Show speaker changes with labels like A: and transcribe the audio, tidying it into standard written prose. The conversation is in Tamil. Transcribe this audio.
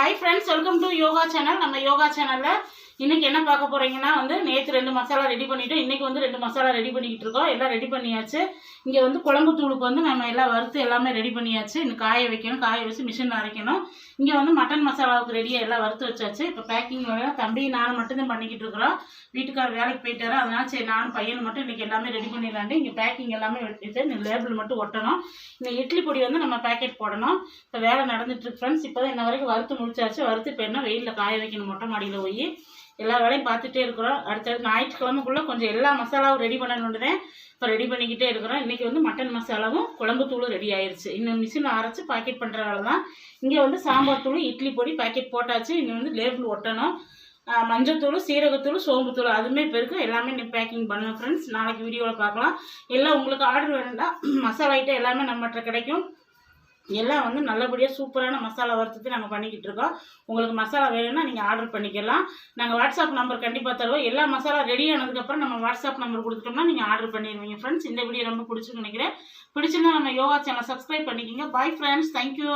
A: Hi friends, welcome to yoga channel. நம்ம யோகா சேனலில் இன்றைக்கி என்ன பார்க்க போகிறீங்கன்னா நேற்று 2 மசாலா ரெடி பண்ணிவிட்டு இன்றைக்கி 2 மசாலா ரெடி பண்ணிக்கிட்டு இருக்கோம். எல்லாம் ரெடி பண்ணியாச்சு. இங்கே குழம்பு தூளுக்கு நம்ம எல்லாம் வறுத்து எல்லாமே ரெடி பண்ணியாச்சு. இன்னும் காய வைக்கணும், காய வச்சு மிஷினில் அரைக்கணும். இங்கே மட்டன் மசாலாவுக்கு ரெடியாக எல்லாம் வறுத்து வச்சாச்சு. இப்போ பேக்கிங் தம்பி நானும் மட்டும்தான் பண்ணிக்கிட்டு இருக்கிறோம். வீட்டுக்காரர் வேலைக்கு போயிட்டாரு. அதனால சரி நானும் பையன் மட்டும் இன்றைக்கி எல்லாமே ரெடி பண்ணிடலாண்டு இங்கே பேக்கிங் எல்லாமே வெட்டிட்டு லேபிள் மட்டும் ஒட்டணும். இந்த இட்லி பொடி நம்ம பேக்கெட் போடணும். இப்போ வேலை நடந்துட்டுருக்கு ஃப்ரெண்ட்ஸ். இப்போ தான் இன்ன வரைக்கும் வறுத்து முடிச்சாச்சு. வறுத்து இப்போ என்ன வெயிலில் காய வைக்கணும். மொட்டை மாடியில் போய் எல்லா வேலையும் பார்த்துட்டே இருக்கிறோம். அடுத்தடுத்து ஞாயிற்றுக்கிழமைக்குள்ளே கொஞ்சம் எல்லா மசாலாவும் ரெடி பண்ணணுன்னு தான் இப்போ ரெடி பண்ணிக்கிட்டே இருக்கிறோம். இன்றைக்கி மட்டன் மசாலாவும் குழம்பு தூளும் ரெடி ஆயிடுச்சு. இன்னும் மிஷினில் அரைச்சி பாக்கெட் பண்ணுற வேலை தான். இங்கே சாம்பார் தூள் இட்லி பொடி பேக்கெட் போட்டாச்சு. இன்னும் லேபிள் ஒட்டணும். மஞ்சத்தூள், சீரகத்தூள், சோம்புத்தூள் அதுவுமே இப்போ இருக்குது. எல்லாமே நீ பேக்கிங் பண்ணுவேன் ஃப்ரெண்ட்ஸ். நாளைக்கு வீடியோவில் பார்க்கலாம். எல்லாம் உங்களுக்கு ஆர்டர் வேணும்னா மசாலா ஐட்டம் எல்லாமே நம்மகிட்ட கிடைக்கும். எல்லாம் நல்லபடியாக சூப்பரான மசாலா வறுத்துட்டு நாங்கள் பண்ணிக்கிட்டு இருக்கோம். உங்களுக்கு மசாலா வேணும்னா நீங்கள் ஆர்டர் பண்ணிக்கலாம். நாங்கள் வாட்ஸ்அப் நம்பர் கண்டிப்பாக தருவோம். எல்லா மசாலா ரெடி ஆனதுக்கப்புறம் நம்ம வாட்ஸ்அப் நம்பர் கொடுத்துட்டோம்னா நீங்கள் ஆர்டர் பண்ணிடுவீங்க ஃப்ரெண்ட்ஸ். இந்த வீடியோ ரொம்ப பிடிச்சிருக்கு நினைக்கிறேன். பிடிச்சிருந்தா நம்ம யோகா சேனல் சப்ஸ்கிரைப் பண்ணிக்கிங்க. Bye friends, thank you.